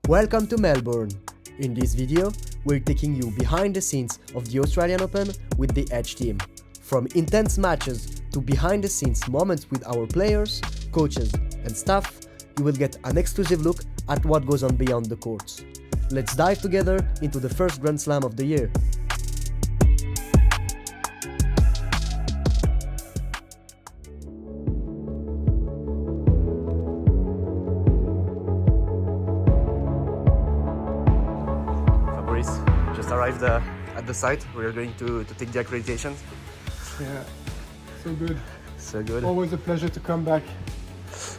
Welcome to Melbourne. In this video, we're taking you behind the scenes of the Australian Open with the Edge team. From intense matches to behind the scenes moments with our players, coaches and staff, you will get an exclusive look at what goes on beyond the courts. Let's dive together into the first Grand Slam of the year. Fabrice just arrived at the site. We are going to take the accreditation. Yeah, so good. So good. Always a pleasure to come back.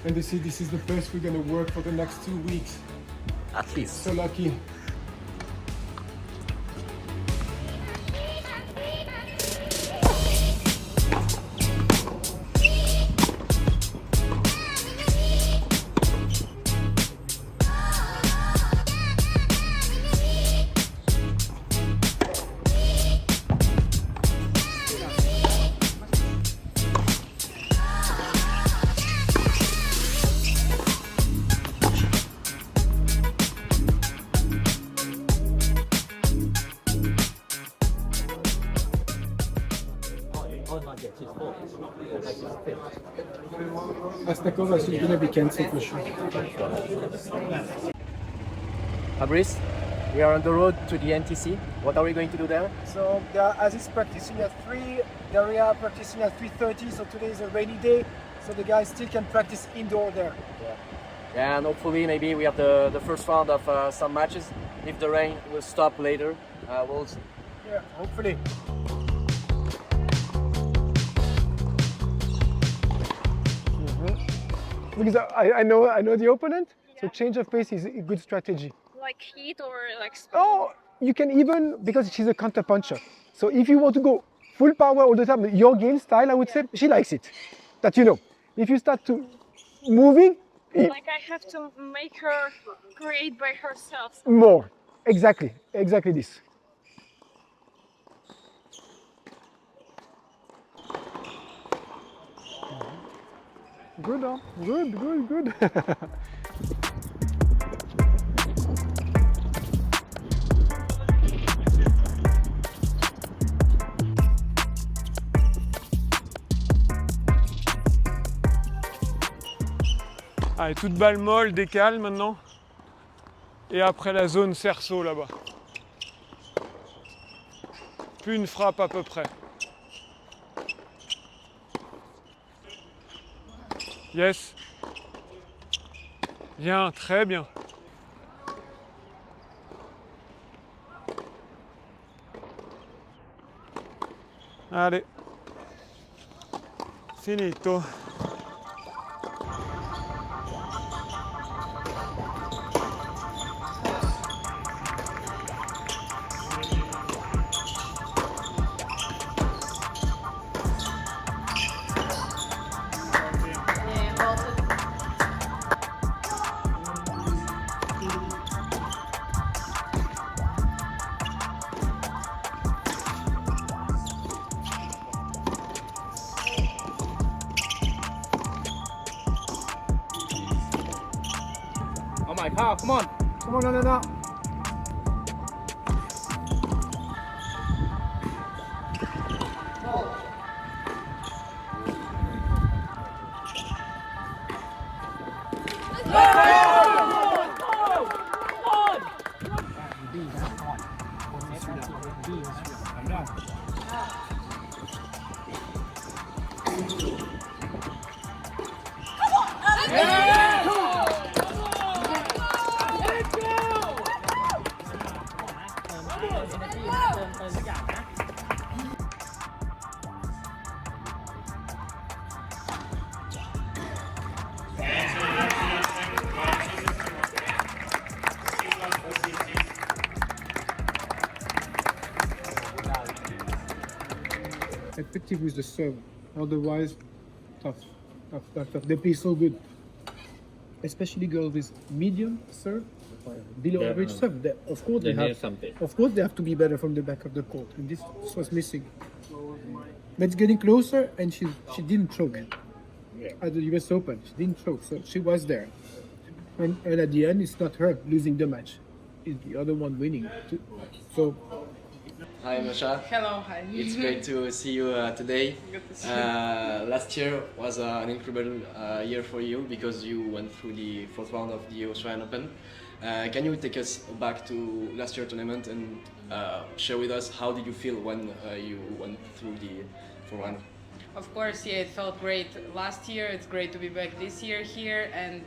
And this is the place we're gonna work for the next 2 weeks. At least. So lucky. Astakova is gonna be cancelled for sure. Fabrice, we are on the road to the NTC. What are we going to do there? So as it's practicing at 3, they are practicing at 3:30. So today is a rainy day, so the guys still can practice indoor there. Yeah, and hopefully maybe we have the first round of some matches. If the rain will stop later, we'll see. Yeah, hopefully. Because I know the opponent, so change of pace is a good strategy. Like heat or like speed? Oh, you can even, because she's a counter puncher. So if you want to go full power all the time, your game style, I would say, she likes it. That you know. If you start to moving, Like I have to make her create by herself. more. Exactly this. Good, huh? Good. Allez, toute balle molle, décale maintenant. Et après la zone cerceau là-bas. Plus une frappe à peu près. Yes. Bien, très bien. Allez. Finito. Come on, no. Effective with the serve. Otherwise, tough. They play so good. Especially girls with medium serve, below average serve. Of course they have to be better from the back of the court, and this was missing. But it's getting closer, and she didn't choke at the US Open. She didn't choke, so she was there. and at the end, it's not her losing the match; it's the other one winning. So Hi, Masha. Hello, hi. It's great to see you today. Good to see you. Last year was an incredible year for you because you went through the fourth round of the Australian Open. Can you take us back to last year's tournament and share with us how did you feel when you went through the fourth round? Of course, yeah, it felt great last year. It's great to be back this year here, and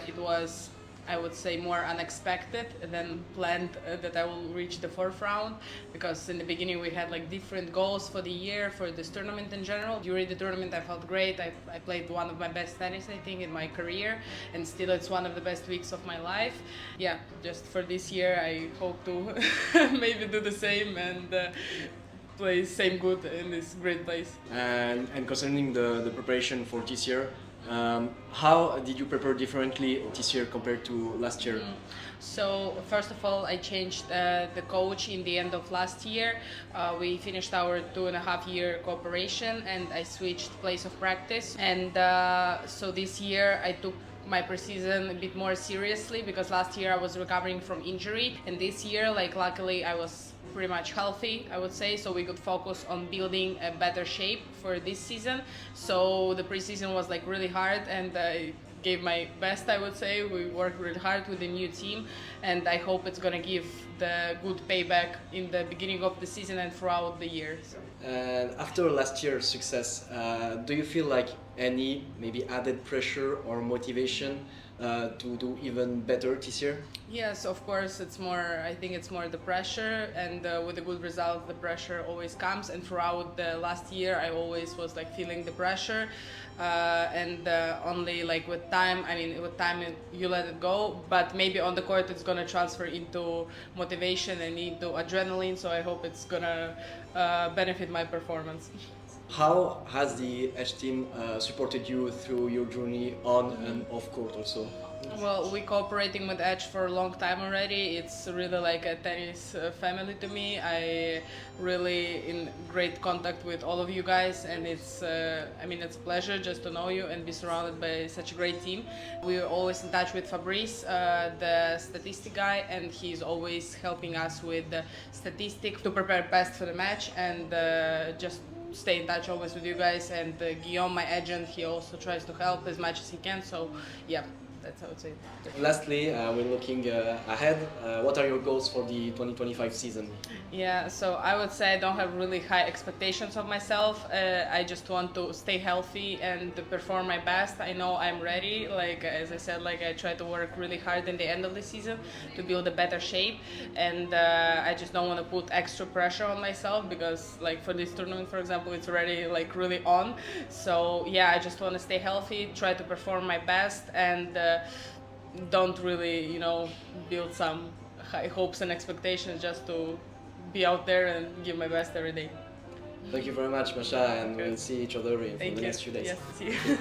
it was, I would say, more unexpected than planned that I will reach the fourth round, because in the beginning we had like different goals for the year, for this tournament in general. During the tournament I felt great. I played one of my best tennis, I think, in my career, and still it's one of the best weeks of my life. Yeah, just for this year I hope to maybe do the same and play same good in this great place. And concerning the preparation for this year, how did you prepare differently this year compared to last year? So first of all, I changed the coach in the end of last year. We finished our 2.5-year cooperation, and I switched place of practice. And so this year I took my preseason a bit more seriously, because last year I was recovering from injury, and this year, like, luckily I was pretty much healthy, I would say, so we could focus on building a better shape for this season. So the preseason was like really hard, and I gave my best, I would say. We worked really hard with the new team, and I hope it's gonna give the good payback in the beginning of the season and throughout the year. So. And after last year's success, do you feel like any maybe added pressure or motivation to do even better this year? Yes, of course. It's more. I think it's more the pressure, and with a good result, the pressure always comes. And throughout the last year, I always was like feeling the pressure, and only like with time. I mean, with time you let it go, but maybe on the court it's gonna transfer into motivation and into adrenaline. So I hope it's gonna benefit my performance. How has the Edge team supported you through your journey on and off court also? Well, we're cooperating with Edge for a long time already. It's really like a tennis family to me. I really in great contact with all of you guys, and it's I mean, it's a pleasure just to know you and be surrounded by such a great team. We're always in touch with Fabrice, the statistic guy, and he's always helping us with the statistic to prepare best for the match, and just stay in touch always with you guys. And Guillaume, my agent, he also tries to help as much as he can. So yeah, that's how I would say. Lastly, we're looking ahead. What are your goals for the 2025 season? Yeah, so I would say I don't have really high expectations of myself. I just want to stay healthy and to perform my best. I know I'm ready. Like, as I said, like, I try to work really hard in the end of the season to build a better shape, and I just don't want to put extra pressure on myself, because like for this tournament, for example, it's already like really on. So yeah, I just want to stay healthy, try to perform my best, and don't really, you know, build some high hopes and expectations, just to be out there and give my best every day. Thank you very much, Masha, and we'll see each other in Thank the you. next few days. Yes, see you.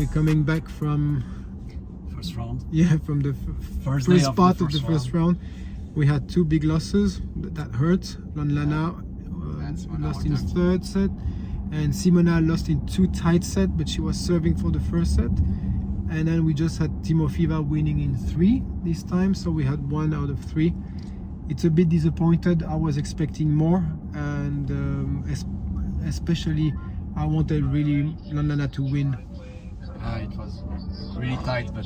we're coming back from First round. from the First day first of part the of the first first round. We had two big losses that hurt. Lanlana lost in the third set, and Simona lost in two tight sets, but she was serving for the first set. And then we just had Timofeva winning in 3 this time, so we had 1 out of 3. It's a bit disappointed. I was expecting more, and especially I wanted really Lanlana to win. It was really tight, but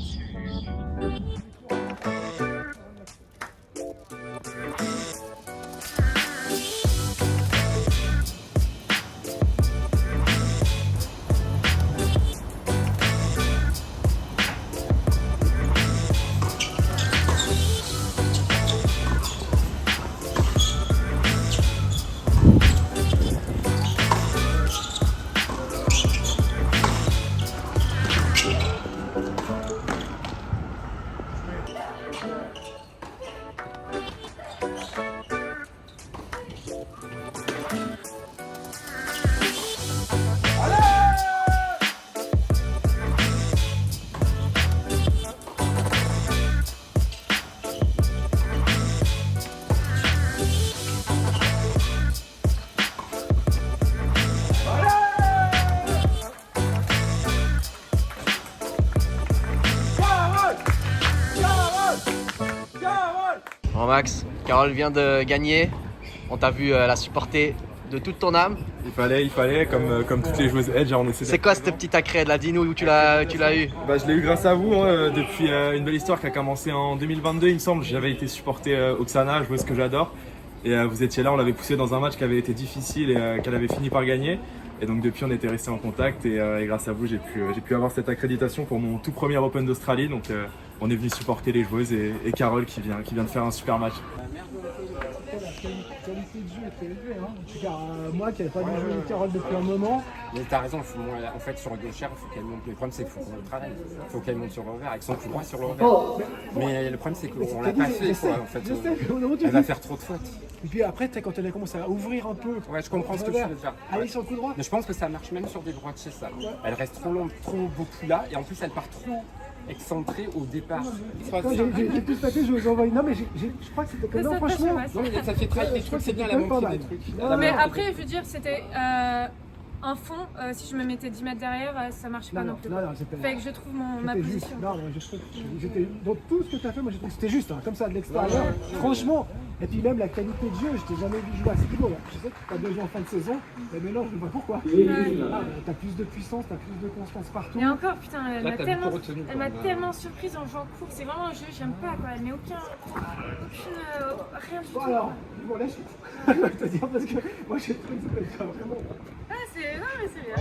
Bon Max, Carole vient de gagner. On t'a vu la supporter de toute ton âme. Il fallait, comme toutes les joueuses Edge, on essaie. C'est quoi cette petite accrède là? Dis-nous où tu l'as eu. Bah, je l'ai eu grâce à vous, hein, depuis une belle histoire qui a commencé en 2022, il me semble. J'avais été supporter Oksana, joueuse que j'adore. Et vous étiez là, on l'avait poussé dans un match qui avait été difficile et qu'elle avait fini par gagner. Et donc depuis, on était restés en contact et grâce à vous, j'ai pu avoir cette accréditation pour mon tout premier Open d'Australie. Donc on est venu supporter les joueuses et Carole qui vient de faire un super match. La qualité de jeu était élevée, hein. Moi qui n'avais pas joué une Carole depuis un moment. Mais t'as raison, en fait sur le gaucher, il faut qu'elle monte. Le problème c'est qu'il faut qu'on le travaille. Il faut qu'elle monte sur le revers, avec son coup droit sur le revers. Mais le problème c'est qu'on l'a pas fait, quoi. En fait, elle va faire trop de fautes. Et puis après, quand elle a commencé à ouvrir un peu. Ouais, je comprends ce que tu veux dire. Aller sur le coup droit. Mais je pense que ça marche même sur des droitiers, ça. Elle reste trop longue, trop beaucoup là, et en plus elle part trop excentrée au départ. J'ai plus tapé, je vous envoie. Non, mais je crois que c'était comme ça, franchement. Non, mais ça fait travailler des trucs, c'est bien la montée des trucs. Mais après, je veux dire, c'était un fond. Si je me mettais 10 mètres derrière, ça marchait pas non plus. Fait que je trouve ma position. Non, j'étais dans tout ce que tu as fait, moi j'ai trouvé que c'était juste, hein, comme ça de l'extérieur. Franchement. Et puis même la qualité de jeu, je t'ai jamais vu jouer à ce niveau. Je sais que tu as deux joué en fin de saison, mais maintenant je ne sais pas pourquoi. Tu as plus de puissance, tu as plus de constance partout. Et encore, putain, elle m'a tellement surprise en jouant court. C'est vraiment un jeu, j'aime pas quoi. Elle met rien du tout. Alors, bon là je vais te dire parce que moi j'ai trouvé que c'était vraiment. Ah, non, mais c'est bien.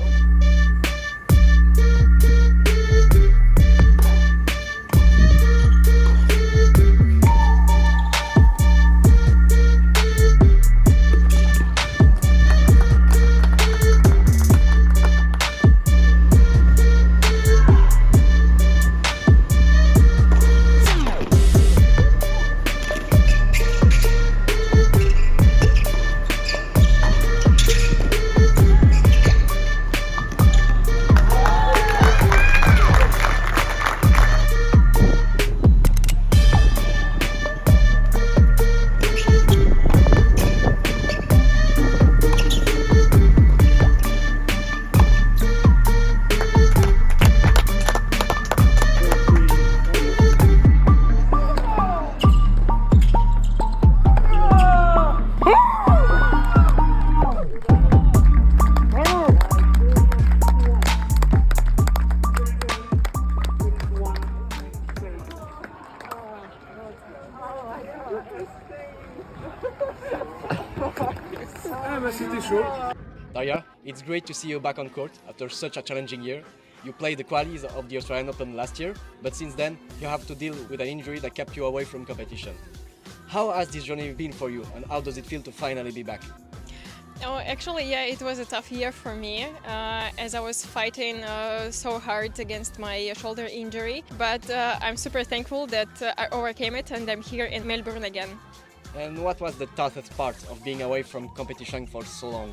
Daria, it's great to see you back on court after such a challenging year. You played the qualies of the Australian Open last year, but since then you have to deal with an injury that kept you away from competition. How has this journey been for you and how does it feel to finally be back? Oh, actually, yeah, it was a tough year for me as I was fighting so hard against my shoulder injury. But I'm super thankful that I overcame it and I'm here in Melbourne again. And what was the toughest part of being away from competition for so long?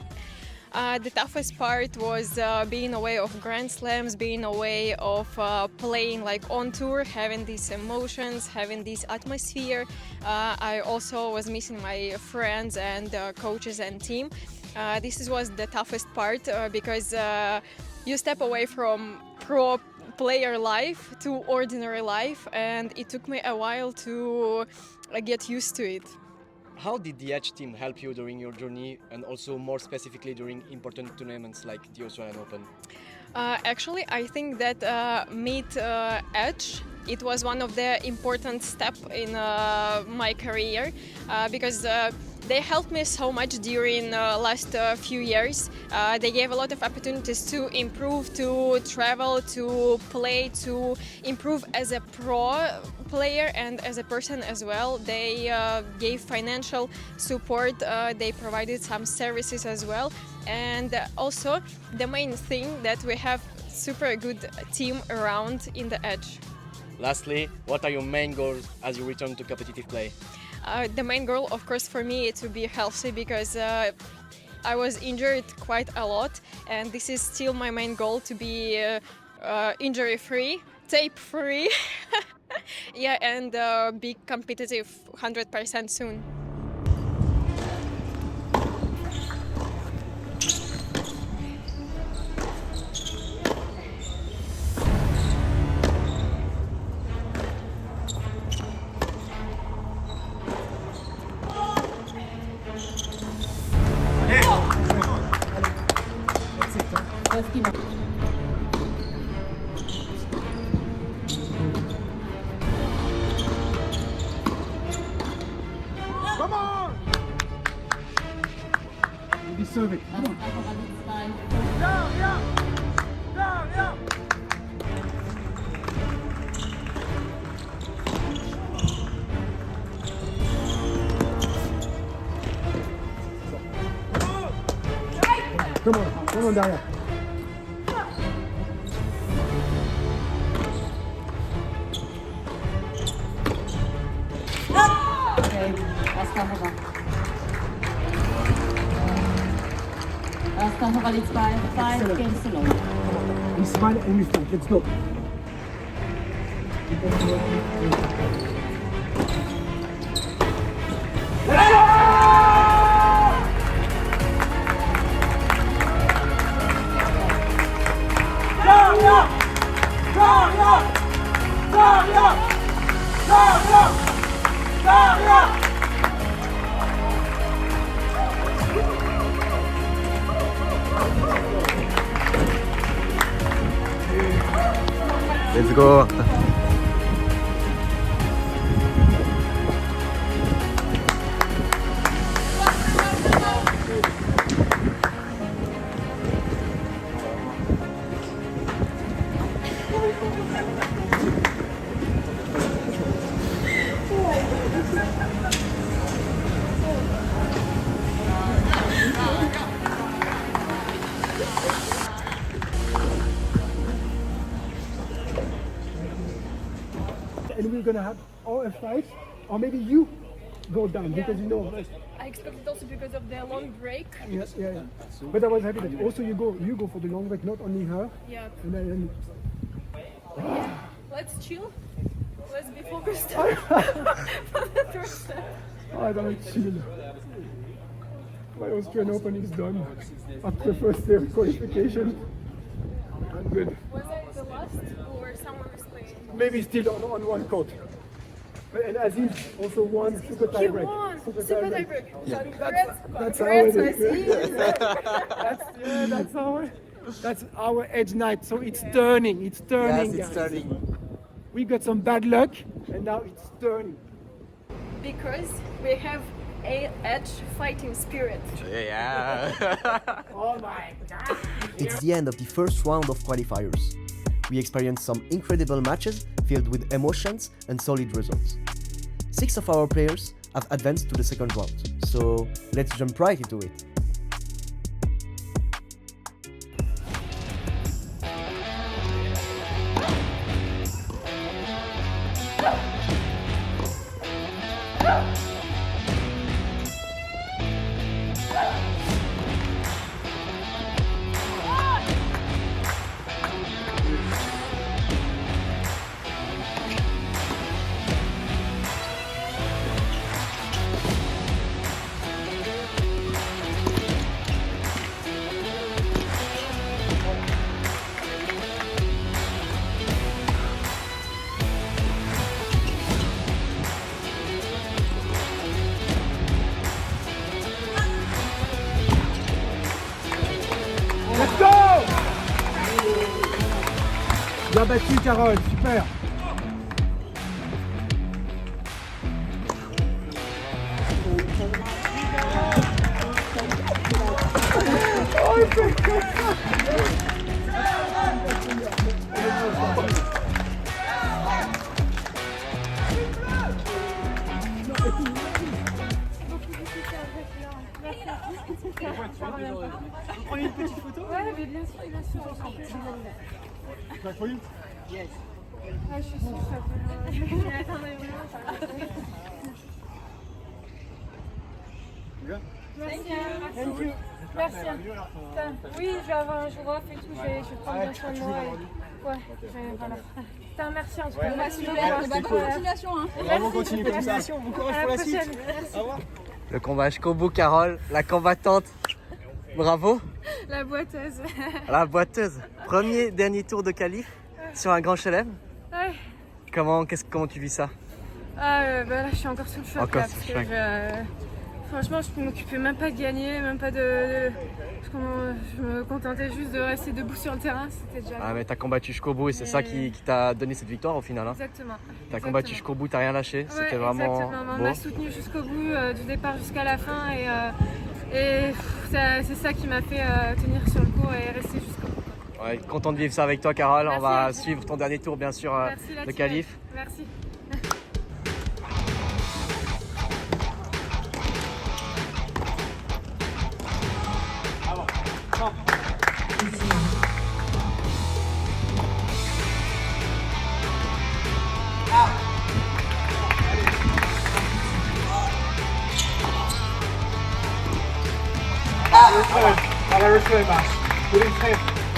The toughest part was being away of Grand Slams, being away of playing like on tour, having these emotions, having this atmosphere. I also was missing my friends and coaches and team. This was the toughest part because you step away from pro player life to ordinary life, and it took me a while to get used to it. How did the Edge team help you during your journey and also more specifically during important tournaments like the Australian Open? Actually, I think that Meet Edge, it was one of the important steps in my career because they helped me so much during last few years. They gave a lot of opportunities to improve, to travel, to play, to improve as a pro player and as a person as well. They gave financial support, they provided some services as well, and also the main thing that we have super good team around in the Edge. Lastly, what are your main goals as you return to competitive play? The main goal, of course, for me to be healthy because I was injured quite a lot, and this is still my main goal, to be injury-free, tape-free, yeah, and be competitive 100% soon. serve it. Come on. Come on, Daria. Okay, Oscar Hova. Oscar Hova leads by 5 games to 0. We smile and we fight. Let's go. Let's go. And we're gonna have or a fight, or maybe you go down because you know. I expect it also because of the long break. Yes, yeah. But I was happy that also you go for the long break, not only her. Yeah. And then Let's chill. Let's be focused for the third step. I don't chill. My Austrian Open is done after the first day of qualification. I'm good. Was it the last or someone was playing? Maybe still on one court. And Aziz also won super tie break. Super tiebreak. That's how it is. That's our edge night. So it's turning. It's turning. Yes, it's guys. turning. We got some bad luck, and now it's turning. Because we have a edge fighting spirit. Oh my God! It's the end of the first round of qualifiers. We experienced some incredible matches filled with emotions and solid results. 6 of our players have advanced to the second round, so let's jump right into it. Let's go! Bien battu, Carole, super. Vous prenez une petite photo? Ouais, mais bien sûr, Yes. Ah, je suis sûre que ça peut... Attendez, merci. Thank you. Merci. Oui, je vais avoir un jour off et tout, je vais prendre bien soin de moi. Ouais, voilà. Putain, merci en tout cas. Merci beaucoup. Continuation. Vraiment continue comme ça. Bon courage pour la suite. Au revoir. Le combat jusqu'au bout, Carole, la combattante. Bravo. La boiteuse. La boiteuse. Dernier tour de qualif sur un grand chelem. Ouais. Comment tu vis ça? Ah, bah là, je suis encore sous le choc. Encore là, sous parce le que choc. franchement, je ne m'occupais même pas de gagner, même pas de... Je me contentais juste de rester debout sur le terrain, c'était déjà... Ah mais t'as combattu jusqu'au bout et c'est ça qui t'a donné cette victoire au final. Hein. Exactement. T'as combattu jusqu'au bout, t'as rien lâché, Ouais, c'était vraiment exactement. On beau. m'a soutenu jusqu'au bout, du départ jusqu'à la fin et Et c'est ça qui m'a fait tenir sur le court et rester jusqu'au bout. Ouais, content de vivre ça avec toi, Carole. Merci. On va suivre ton dernier tour, bien sûr, Merci, de qualif. Merci.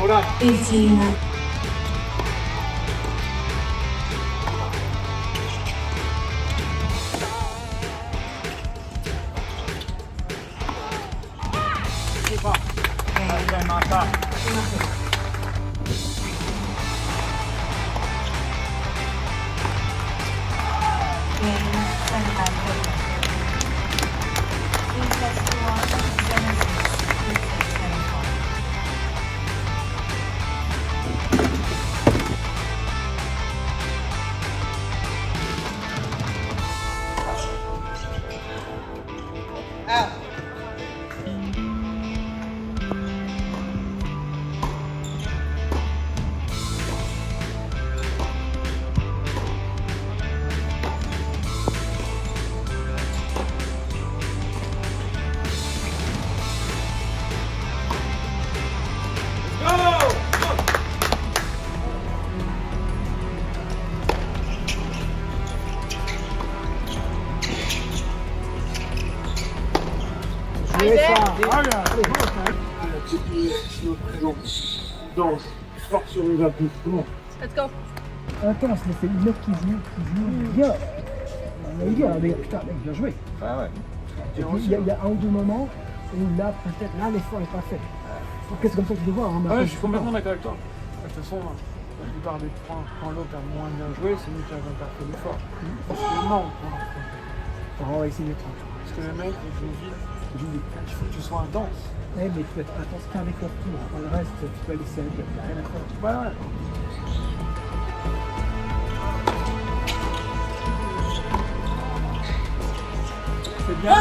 Hold on. 18. Danse, force sur le appuis. Comment? Let's go. Intense, mais c'est une meuf qui joue bien. On va dire, mais putain, mec, bien joué. Ah ouais. Et puis, il y a un ou deux moments où là, peut-être, là, l'effort n'est pas fait. C'est comme ça que je le vois. Hein, Ouais, je suis complètement d'accord avec toi. De toute façon, la plupart des points, quand l'autre a moins bien joué, c'est nous qui avons pas fait l'effort. Parce que non, on va essayer de parce que les mecs, ils jouent vite. Il faut que tu sois intense. Ouais, mais tu vas être intense qu'un effort tout. Pour le reste, tu peux laisser aller, il n'y a rien à faire. Ouais. C'est bien.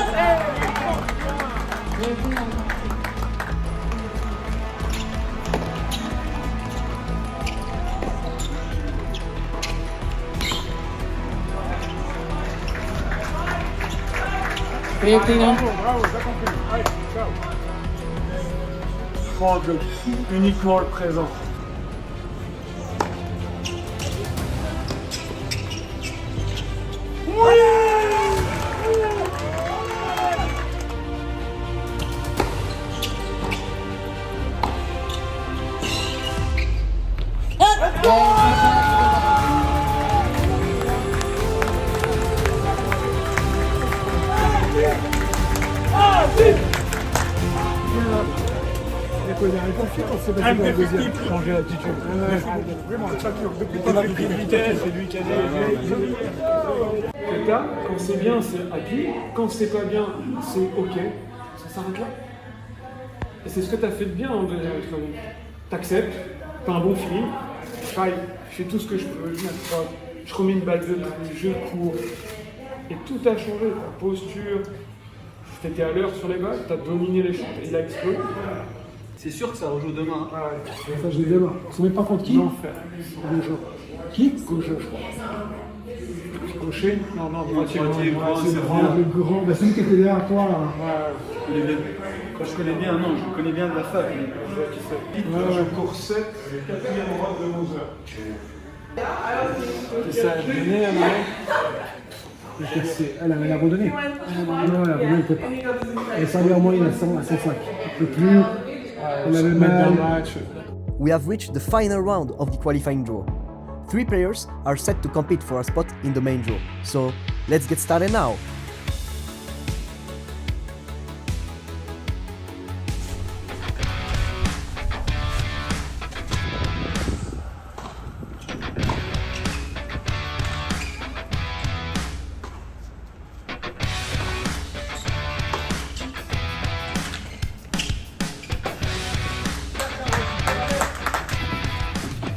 Bravo, t'as compris. Allez, ciao. Prends uniquement le présent. Changer l'attitude. Vraiment, depuis vitesse, c'est lui qui a Kata, quand c'est bien, c'est happy. Quand c'est pas bien, c'est ok. Ça s'arrête là. Et c'est ce que tu as fait de bien en deuxième extrême. T'acceptes, t'as un bon feeling. Je fais tout ce que je peux. Je remets une balle de plus, je cours. Et tout a changé. Ta posture, t'étais à l'heure sur les balles, t'as dominé les shoots et il a explosé. C'est sûr que ça rejoue demain. Ah ouais, ça je l'ai demain. On se met pas contre qui? L'enfer. Gaucho. Qui? Gaucho, je crois. Gaucher? Non, droitier. Droitier, C'est grand, le grand. Bah, celui qui était derrière toi là. Quand je connais bien, non, je connais bien de la fac. Je cours 7, 4e droite de 11 heures. Et ça a donné à Elle a abandonné. Non, elle a abandonné, elle ne peut pas. Elle s'en est en moyenne à 100, à 105. Elle ne peut plus. Elle avait mal. We have reached the final round of the qualifying draw. 3 players are set to compete for a spot in the main draw. So let's get started now.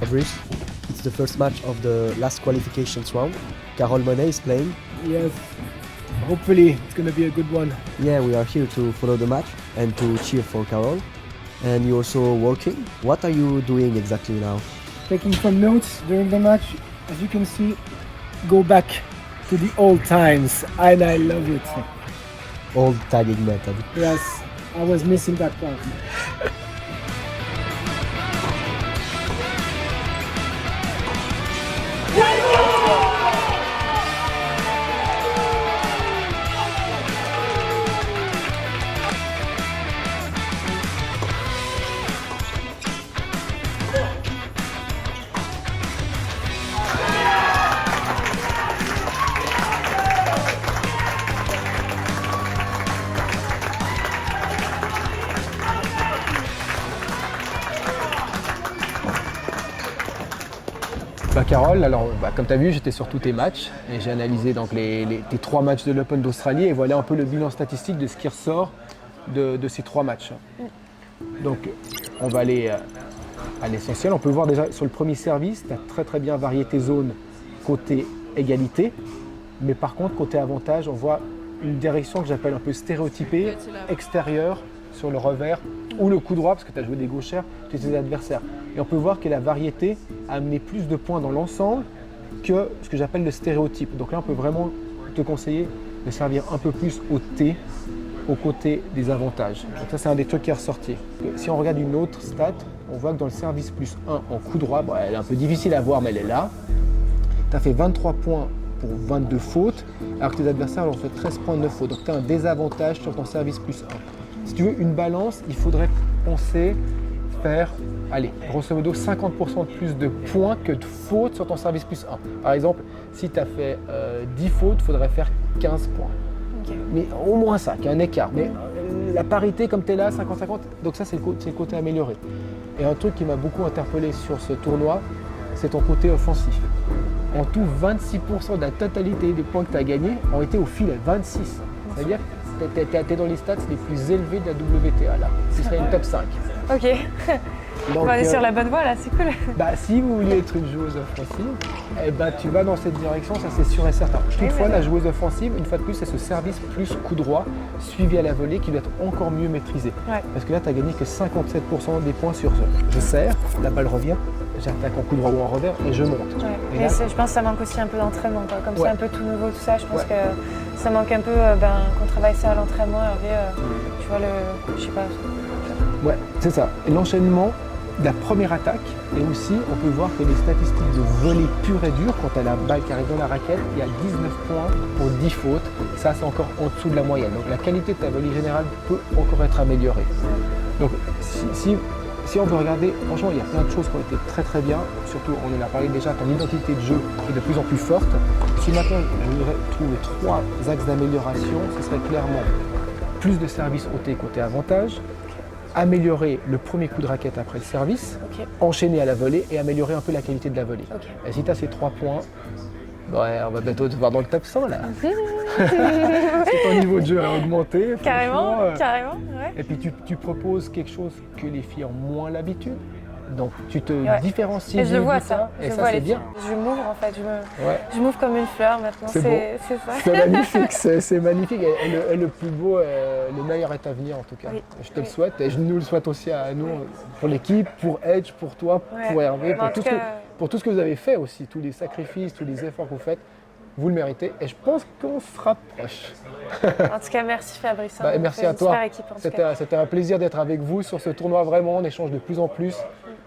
Fabrice, it's the first match of the last qualifications round. Carole Monet is playing. Yes. Hopefully, it's gonna be a good one. Yeah, we are here to follow the match and to cheer for Carol. And you're also working. What are you doing exactly now? Taking some notes during the match. As you can see, go back to the old times, and I love it. Old tagging method. Yes, I was missing that part. Carole, alors comme tu as vu, j'étais sur tous tes matchs et j'ai analysé donc tes 3 matchs de l'Open d'Australie et voilà un peu le bilan statistique de ce qui ressort de ces 3 matchs. Donc on va aller à l'essentiel. On peut voir déjà sur le premier service, tu as très bien varié tes zones côté égalité, mais par contre côté avantage, on voit une direction que j'appelle un peu stéréotypée, extérieure sur le revers ou le coup droit parce que tu as joué des gauchères chez tes adversaires. Et on peut voir que la variété a amené plus de points dans l'ensemble que ce que j'appelle le stéréotype. Donc là, on peut vraiment te conseiller de servir un peu plus au T, au côté des avantages. Donc ça, c'est un des trucs qui est ressorti. Si on regarde une autre stat, on voit que dans le service plus 1 en coup droit, bon, elle est un peu difficile à voir, mais elle est là. Tu as fait 23 points pour 22 fautes, alors que tes adversaires ont fait 13 points de 9 fautes. Donc tu as un désavantage sur ton service plus 1. Si tu veux une balance, il faudrait penser faire, allez, grosso modo 50% de plus de points que de fautes sur ton service plus 1. Par exemple, si tu as fait 10 fautes, il faudrait faire 15 points. Okay. Mais au moins ça, qu'il y a un écart. Mais la parité, comme tu es là, 50-50, donc ça c'est le côté amélioré. Et un truc qui m'a beaucoup interpellé sur ce tournoi, c'est ton côté offensif. En tout, 26% de la totalité des points que tu as gagnés ont été au filet, 26. C'est-à-dire que tu es dans les stats les plus élevés de la WTA là. Ce serait une top 5. Ok. Donc, on va aller sur la bonne voie là, c'est cool. Bah, si vous vouliez être une joueuse offensive, eh ben, tu vas dans cette direction, ça c'est sûr et certain. Toutefois, la joueuse offensive, une fois de plus, c'est ce service plus coup droit suivi à la volée qui doit être encore mieux maîtrisé. Ouais. Parce que là, tu n'as gagné que 57% des points sur je serre, la balle revient, j'attaque en coup droit ou en revers et je monte. Ouais. Et là, je pense que ça manque aussi un peu d'entraînement. Comme c'est un peu tout nouveau, tout ça, je pense que ça manque un peu qu'on travaille ça à l'entraînement. Tu vois, je sais pas. Ouais, c'est ça. Et l'enchaînement de la première attaque, et aussi on peut voir que les statistiques de volée pure et dure, quand tu as la balle qui arrive dans la raquette, il y a 19 points pour 10 fautes. Ça, c'est encore en dessous de la moyenne. Donc la qualité de ta volée générale peut encore être améliorée. Donc si on veut regarder, franchement, il y a plein de choses qui ont été très bien. Surtout, on en a parlé déjà, ton identité de jeu est de plus en plus forte. Si maintenant je voudrais trouver 3 axes d'amélioration, ce serait clairement plus de services côté avantage, améliorer le premier coup de raquette après le service, enchaîner à la volée et améliorer un peu la qualité de la volée. Et si tu as ces 3 points, ouais, on va bientôt te voir dans le top 100 là. Ton niveau de jeu a augmenté. Carrément, ouais. Et puis tu proposes quelque chose que les filles ont moins l'habitude. Donc tu te différencies. Et je le vois ça. Et ça c'est bien. Je m'ouvre en fait, je m'ouvre comme une fleur maintenant. C'est ça. C'est magnifique, c'est magnifique. Et le plus beau, le meilleur est à venir en tout cas. Oui. Je te le souhaite et je nous le souhaite aussi à nous, pour l'équipe, pour Edge, pour toi, pour Hervé, pour tout ce que vous avez fait aussi, tous les sacrifices, tous les efforts que vous faites. Vous le méritez et je pense qu'on se rapproche. En tout cas, merci Fabrice. Merci à toi. C'était un plaisir d'être avec vous sur ce tournoi. Vraiment, on échange de plus en plus.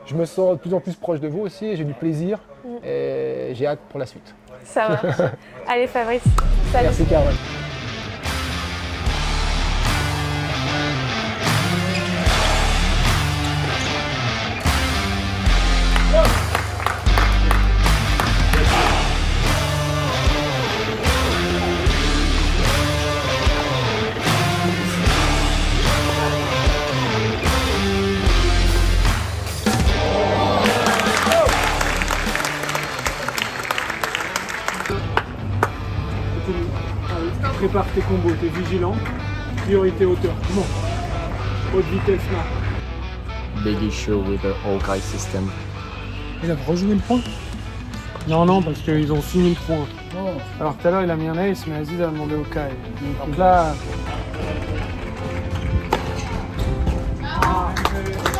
Je me sens de plus en plus proche de vous aussi et j'ai du plaisir et j'ai hâte pour la suite. Ça marche. Allez Fabrice, salut. Merci Carole. Prépare tes combos, t'es vigilant, priorité hauteur, non, haute vitesse là. Big issue with the Hawkeye system. Il a rejoué le point. Non, parce qu'ils ont 6000 points. Alors tout à l'heure, il a mis un ace, mais Aziz a demandé au Kai. Donc là...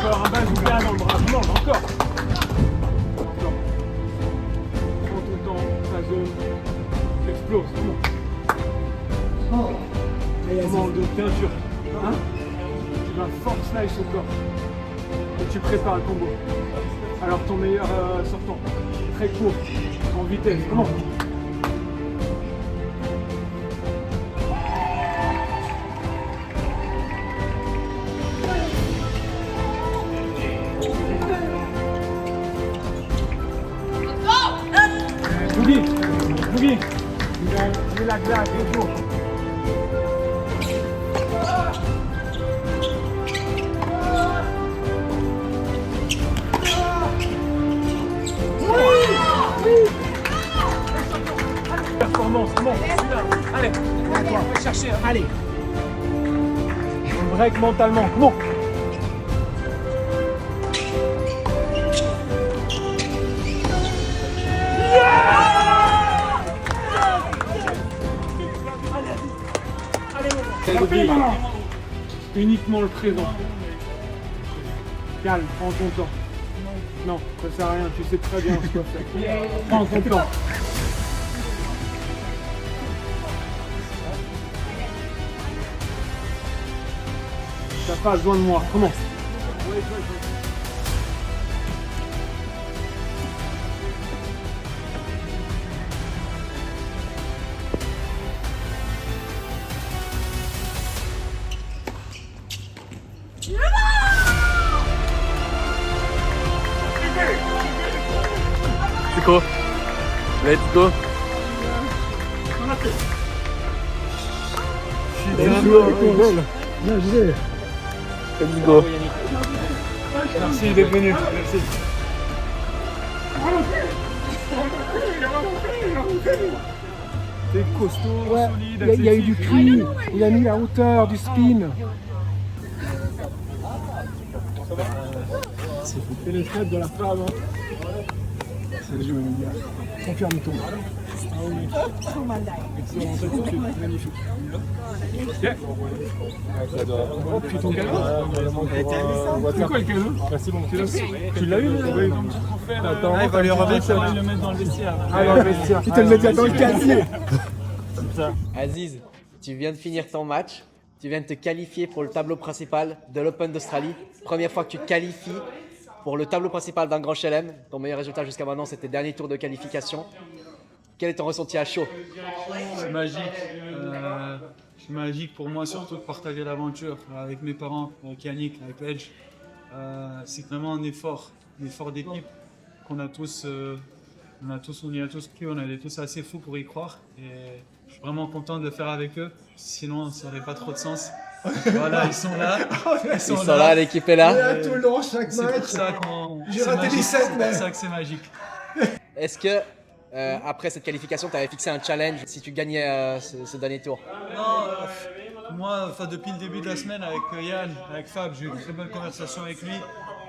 Encore un bas ou là dans le bras. Non, encore. Prends ton temps, ta zone. Explose, comment bien sûr. Hein? Tu vas force slice au corps. Et tu prépares le combo. Alors ton meilleur sortant. Très court, en vitesse. Comment? Boogie, mets la glace, let's go. Performance, comment? Allez, on va chercher, allez. On break mentalement, comment? Uniquement le présent. Calme, prends ton temps. Non, ça sert à rien, tu sais très bien ce qu'il faut faire. Prends ton temps. T'as pas besoin de moi, commence. Chico, let's go. Let's go. Merci d'être venu. Merci. T'es costaud, solide. Il y a eu du cri, il a mis la hauteur, du spin. C'est fait les traites de la femme. C'est le jeu, les gars. Confirme ton. Excellent, c'est magnifique. Oh, puis ton cadeau. C'est quoi le cadeau? Merci bon. Tu l'as eu? Oui. Attends, il va lui remettre, ça va le mettre dans le vestiaire. Ah, dans le vestiaire. Tu te le mets dans le casier. Aziz, tu viens de finir ton match. Tu viens de te qualifier pour le tableau principal de l'Open d'Australie. Première fois que tu te qualifies pour le tableau principal d'un grand chelem. Ton meilleur résultat jusqu'à maintenant, c'était le dernier tour de qualification. Quel est ton ressenti à chaud? C'est magique. C'est magique pour moi, surtout de partager l'aventure avec mes parents, avec Yannick, avec Edge. C'est vraiment un effort d'équipe qu'on a tous, on y a tous cru, on est tous assez fous pour y croire. Et je suis vraiment content de le faire avec eux, sinon ça n'aurait pas trop de sens. Voilà, ils sont là. Ils sont là, l'équipe est là. On est là tout le long, chaque match. C'est pour ça qu'on. J'ai raté 17, mais. C'est pour ça que c'est magique. Est-ce que, après cette qualification, tu avais fixé un challenge si tu gagnais ce dernier tour? Non, moi, depuis le début de la semaine, avec Yann, avec Fab, j'ai eu une très bonne conversation avec lui.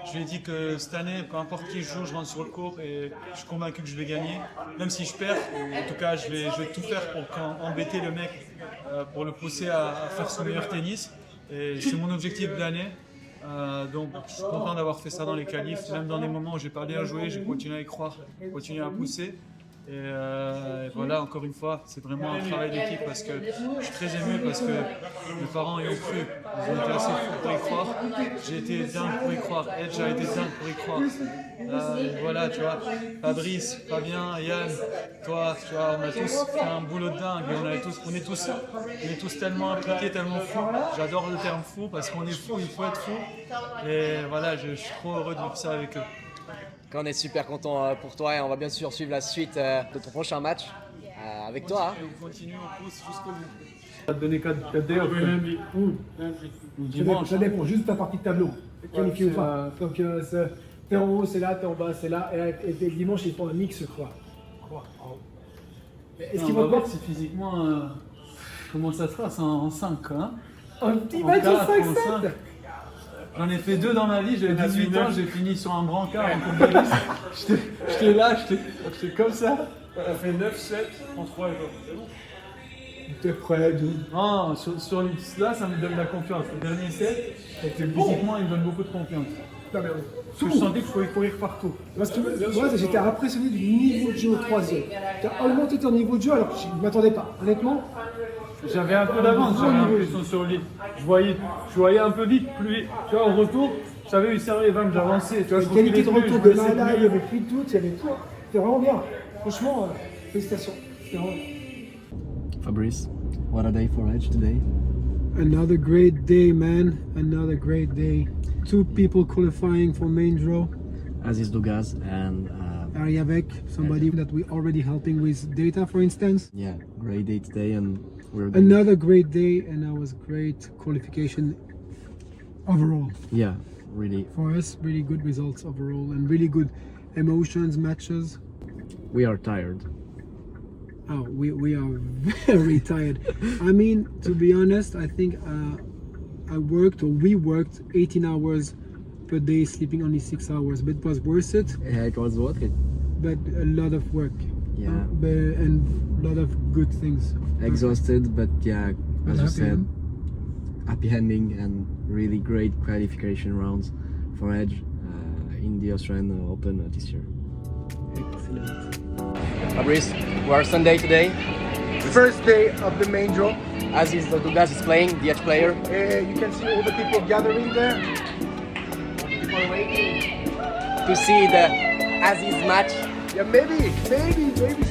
Je lui ai dit que cette année, peu importe qui je joue, je rentre sur le court et je suis convaincu que je vais gagner. Même si je perds, en tout cas, je vais tout faire pour embêter le mec, pour le pousser à faire son meilleur tennis. Et c'est mon objectif de l'année. Donc je suis content d'avoir fait ça dans les qualifs. Même dans les moments où j'ai pas bien joué, j'ai continué à y croire, continué à pousser. Et voilà, encore une fois, c'est vraiment un travail d'équipe parce que je suis très ému parce que mes parents y ont cru. Ils ont été assez fous pour y croire. J'ai été dingue pour y croire. Edge a été dingue pour y croire. Voilà, tu vois, Fabrice, Fabien, Yann, toi, tu vois, on a tous fait un boulot de dingue. Et on est tous tellement impliqués, tellement fous. J'adore le terme fou parce qu'on est fou, il faut être fou. Et voilà, je suis trop heureux de vivre ça avec eux. On est super content pour toi et on va bien sûr suivre la suite de ton prochain match avec toi. On continue, on pousse jusqu'au bout. Ça te donner 4 day off. Ça dépend juste de ta partie de tableau. Qualifié ou pas. Donc t'es en haut, c'est là, t'es en bas, c'est là. Et le dimanche, ils font un mix, je crois. Est-ce qu'il va voir si physiquement, comment ça se passe en 5 hein? Un petit match en 5-7. J'en ai fait 2 dans ma vie, j'avais 18 ans, j'ai fini sur un brancard en Coupe Davis. J'étais là, j'étais comme ça. On a fait 9-7 en 3 jours. C'est bon. T'es prêt, dude? Non, sur là, ça me donne la confiance. Le dernier set, physiquement, il me donne beaucoup de confiance. Non, mais Parce que je sentais que je pouvais courir partout. moi, j'étais impressionné du niveau de jeu au 3e. Tu as augmenté ton niveau de jeu alors que je ne m'attendais pas. Honnêtement, J'avais un peu d'avance, j'avais l'impression sur lui. Je voyais un peu vite, plus vite. Tu vois, au retour, je savais où il servait les 20 que j'avançais. Tu vois, je qualité de reculais plus, retour je de me laissais malade, plus. il y avait plus de doute, il y avait tout. C'était vraiment bien. Franchement, félicitations. C'était vraiment... Fabrice, what a day for Edge today. Another great day, man. Another great day. 2 people qualifying for main draw. Aziz Dougaz and Ariabek, somebody that we're already helping with data, for instance. yeah, great day today, and we're Another great day, and that was great qualification overall. yeah, really. For us, really good results overall, and really good emotions, matches. We are tired. Oh, we are very tired. I mean, to be honest, I think we worked 18 hours per day, sleeping only 6 hours, but it was worth it. Yeah, it was worth it. But a lot of work. Yeah. And a lot of good things. Exhausted, but yeah, as you happy, said, happy ending and really great qualification rounds for Edge in the Australian Open this year. Excellent. Fabrice, we are Sunday today. First day of the main draw. Aziz Dougaz is playing, the Edge player. You can see all the people gathering there. People waiting to see the Aziz match. Yeah, maybe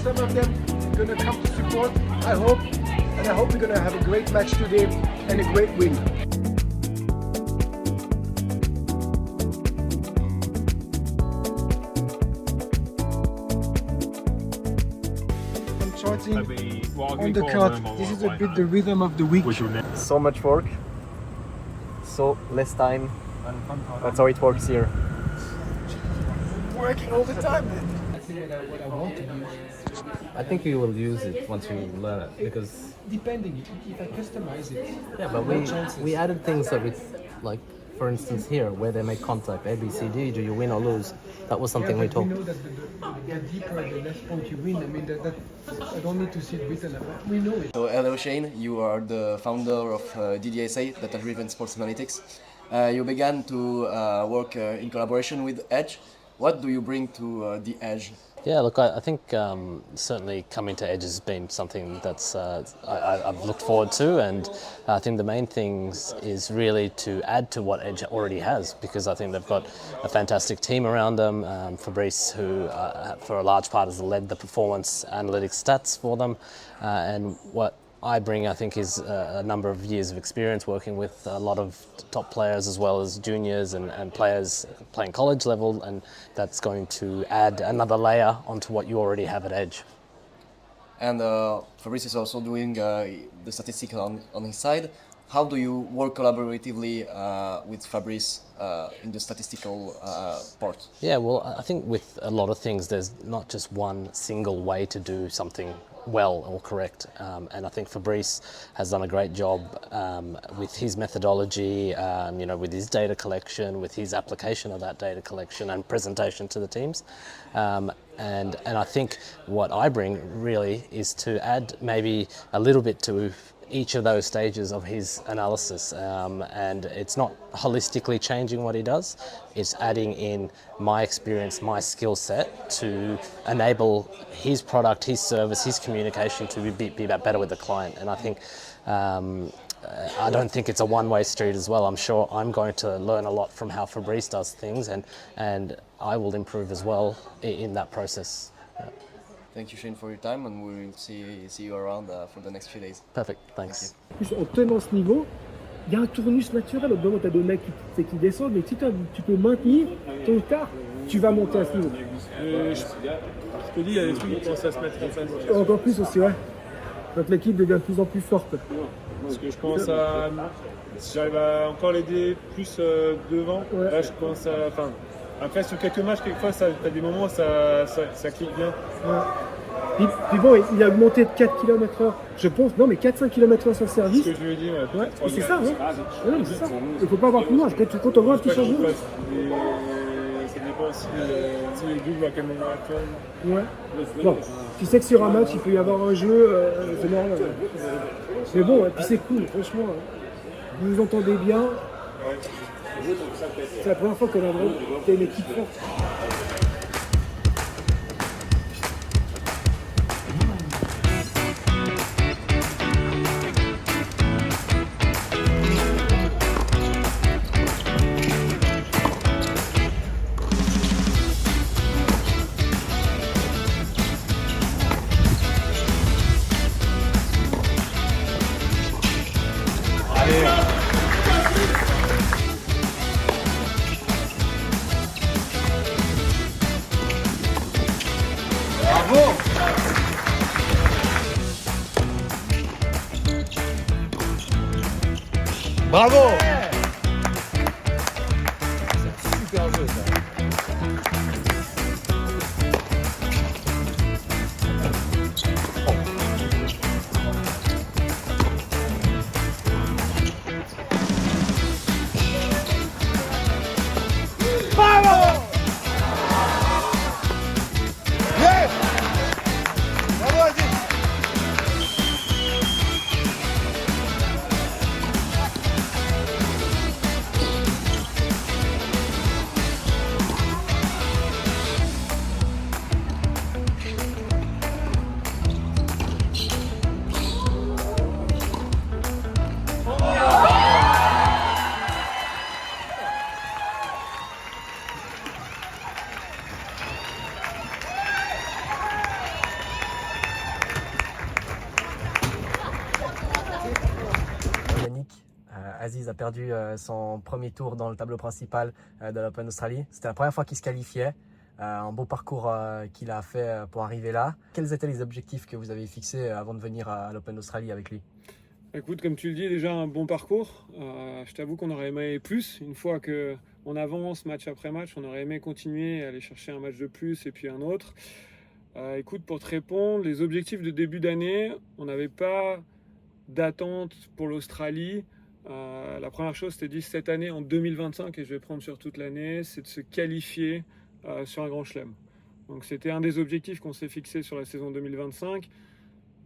some of them gonna come to support. I hope, and I hope we're gonna have a great match today and a great win. I'm charting on the court. This is a bit the rhythm of the week. So much work, so less time. That's how it works here. Working all the time. What I want to do. I think you will use it once you learn it because Depending, if I customize it. yeah, but we added things that like for instance here where they make contact A B C D, do you win or lose? That was something we talked. We know that the deeper the less point you win. I mean that I don't need to see it written. We know it. So hello Shane, you are the founder of DDSA, Data Driven Sports Analytics. You began to work in collaboration with Edge. What do you bring to the Edge? Yeah, look, I think certainly coming to Edge has been something that's I've looked forward to, and I think the main things is really to add to what Edge already has, because I think they've got a fantastic team around them. Fabrice, who for a large part has led the performance analytics stats for them, and what I bring, I think, is a number of years of experience working with a lot of top players as well as juniors and players playing college level, and that's going to add another layer onto what you already have at Edge. And Fabrice is also doing the statistics on his side. How do you work collaboratively with Fabrice in the statistical part? Yeah, well, I think with a lot of things, there's not just one single way to do something well or correct, and I think Fabrice has done a great job with his methodology, with his data collection, with his application of that data collection and presentation to the teams, and I think what I bring really is to add maybe a little bit to each of those stages of his analysis, and it's not holistically changing what he does, it's adding in my experience, my skill set to enable his product, his service, his communication to be better with the client. And I think I don't think it's a one-way street as well. I'm sure I'm going to learn a lot from how Fabrice does things, and I will improve as well in that process. Thank you Shane for your time, and we'll see you around for the next few days. Perfect, thanks. Plus, en tenant ce niveau, il y a un tournus naturel. Au bout d'un moment, tu as des mecs qui descendent, mais si tu peux maintenir tôt ou tard, tu vas monter à ce niveau. Je te dis, il y a des trucs qui commencent à se mettre en place. Encore plus aussi, ouais. Donc l'équipe devient de plus en plus forte. Parce que je commence à... Si j'arrive à encore l'aider plus devant, ouais. Là je commence à... Après sur quelques matchs, quelquefois, t'as des moments où ça clique bien. Ouais. Puis bon, il a augmenté de 4 km/h, je pense. Non, mais 4-5 km/h sur le service. Ce que je lui ai dit, Ouais, et c'est ça, hein. Ouais, c'est ça. Il faut pas avoir plus loin. Quand on voit un petit changement. Ça dépend aussi les doubles à quel moment elle tourne. Ouais. Bon, tu sais que sur un match, il peut y avoir un jeu, c'est normal. Mais bon, et puis c'est cool, franchement. Vous vous entendez bien. C'est la première fois qu'on a une équipe forte. Bravo! Super jeu, ça. Aziz a perdu son premier tour dans le tableau principal de l'Open Australie. C'était la première fois qu'il se qualifiait. Un beau parcours qu'il a fait pour arriver là. Quels étaient les objectifs que vous avez fixés avant de venir à l'Open Australie avec lui? Écoute, comme tu le dis, déjà un bon parcours. Je t'avoue qu'on aurait aimé plus. Une fois qu'on avance match après match, on aurait aimé continuer, aller chercher un match de plus et puis un autre. Écoute, pour te répondre, les objectifs de début d'année, on n'avait pas d'attente pour l'Australie. La première chose, c'était dit cette année, en 2025, et je vais prendre sur toute l'année, c'est de se qualifier sur un grand chelem. Donc c'était un des objectifs qu'on s'est fixé sur la saison 2025.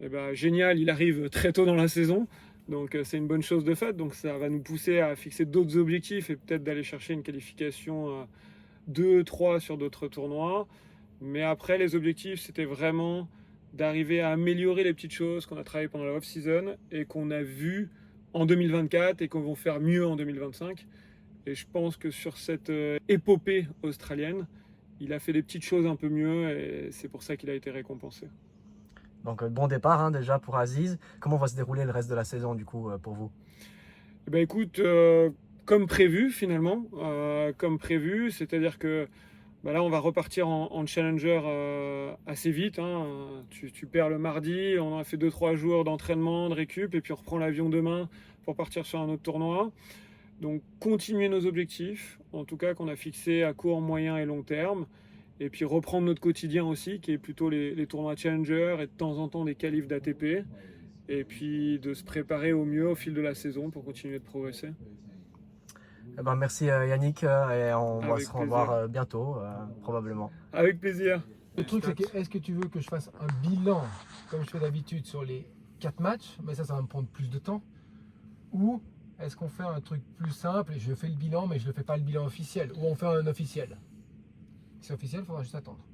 Et ben, génial, il arrive très tôt dans la saison, donc c'est une bonne chose de fait. Donc ça va nous pousser à fixer d'autres objectifs et peut-être d'aller chercher une qualification 2-3 sur d'autres tournois. Mais après, les objectifs, c'était vraiment d'arriver à améliorer les petites choses qu'on a travaillées pendant la off-season et qu'on a vues en 2024 et qu'on va faire mieux en 2025. Et je pense que sur cette épopée australienne, il a fait des petites choses un peu mieux et c'est pour ça qu'il a été récompensé. Donc bon départ hein, déjà pour Aziz. Comment va se dérouler le reste de la saison du coup pour vous? Eh ben, écoute, comme prévu finalement, comme prévu, c'est-à-dire que là on va repartir en challenger assez vite. Hein. Tu perds le mardi, on a fait 2-3 jours d'entraînement, de récup et puis on reprend l'avion demain pour partir sur un autre tournoi. Donc continuer nos objectifs, en tout cas qu'on a fixés à court, moyen et long terme. Et puis reprendre notre quotidien aussi, qui est plutôt les tournois Challenger et de temps en temps des qualifs d'ATP. Et puis de se préparer au mieux au fil de la saison pour continuer de progresser. Eh ben, merci Yannick et on va se revoir plaisir. bientôt, probablement. Avec plaisir. Le truc, c'est que est-ce que tu veux que je fasse un bilan, comme je fais d'habitude, sur les 4 matchs, mais ça va me prendre plus de temps, ou est-ce qu'on fait un truc plus simple et je fais le bilan, mais je ne fais pas le bilan officiel, ou on fait un officiel? Si c'est officiel, il faudra juste attendre.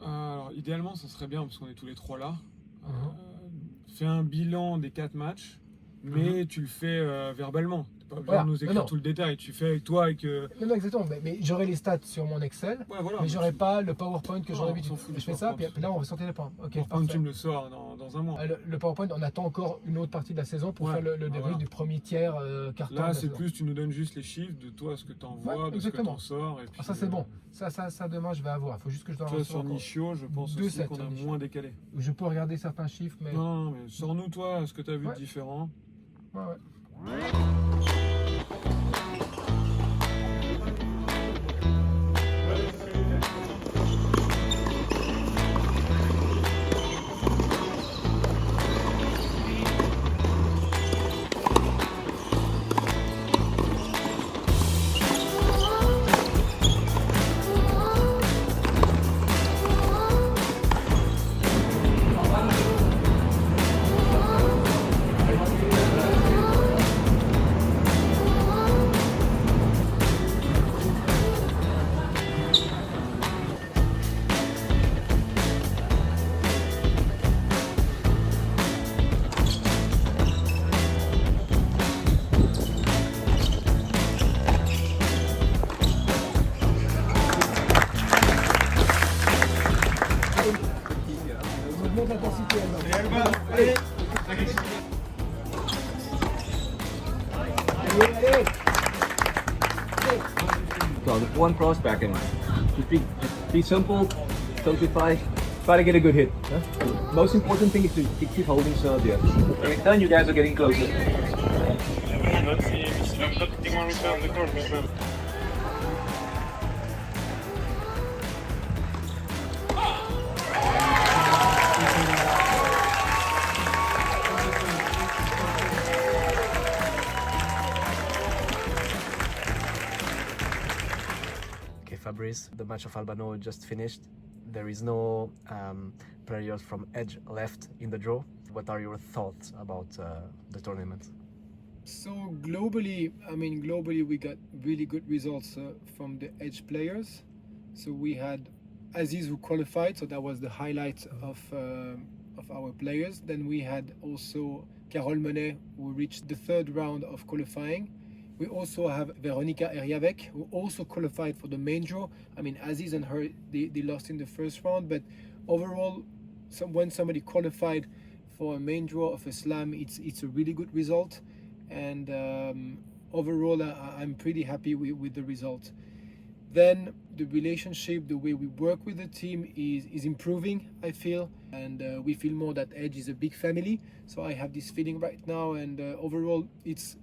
Alors, idéalement, ça serait bien, parce qu'on est tous les trois là. Fais un bilan des 4 matchs, mais tu le fais verbalement. Tu n'as pas besoin de nous écrire tout le détail. Tu fais avec toi, avec... Non, exactement. Mais j'aurai les stats sur mon Excel, mais j'aurai pas le PowerPoint que j'aurais d'habitude. Je fais ça, puis là, on va sortir les points. Ok, PowerPoint, tu me le sors dans un mois. Le PowerPoint, on attend encore une autre partie de la saison pour faire le débrief du premier tiers carton. Là, c'est plus, tu nous donnes juste les chiffres de toi, ce que tu envoies, de ce que tu en sors. Et puis, ça, c'est bon. Ça, demain, je vais avoir. Il faut juste que je dois avoir sur Nishio, je pense aussi qu'on a moins décalé. Je peux regarder certains chiffres, mais... Non, mais sors-nous, toi, ce que tu as vu de différent. Ouais. So the one cross back in line. Just be simple, simplify, try to get a good hit. Huh? Most important thing is to keep holding serve here. When it's done, you guys are getting closer. Okay, Fabrice, the match of Albano just finished. There is no players from Edge left in the draw. What are your thoughts about the tournament? So globally, we got really good results from the Edge players. So we had Aziz who qualified, so that was the highlight of our players. Then we had also Carole Monet who reached the third round of qualifying. We also have Veronika Erjavec who also qualified for the main draw. Aziz and her, they lost in the first round, but overall, when somebody qualified for a main draw of a slam, it's a really good result. And overall, I'm pretty happy with the result. Then the relationship, the way we work with the team is improving, I feel, and we feel more that Edge is a big family. So I have this feeling right now, and overall it's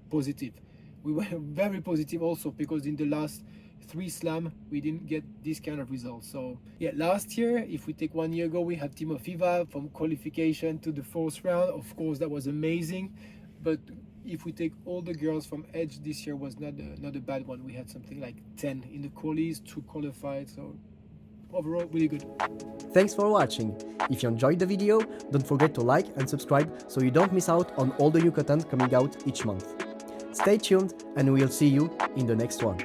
positive. We were very positive also because in the last 3 slam we didn't get this kind of results. So yeah, last year, if we take 1 year ago, we had Timofeva from qualification to the 4th round. Of course, that was amazing, but if we take all the girls from Edge, this year was not a bad one. We had something like 10 in the qualies, 2 qualified, so overall really good. Thanks for watching. If you enjoyed the video, don't forget to like and subscribe so you don't miss out on all the new content coming out each month. Stay tuned and we'll see you in the next one.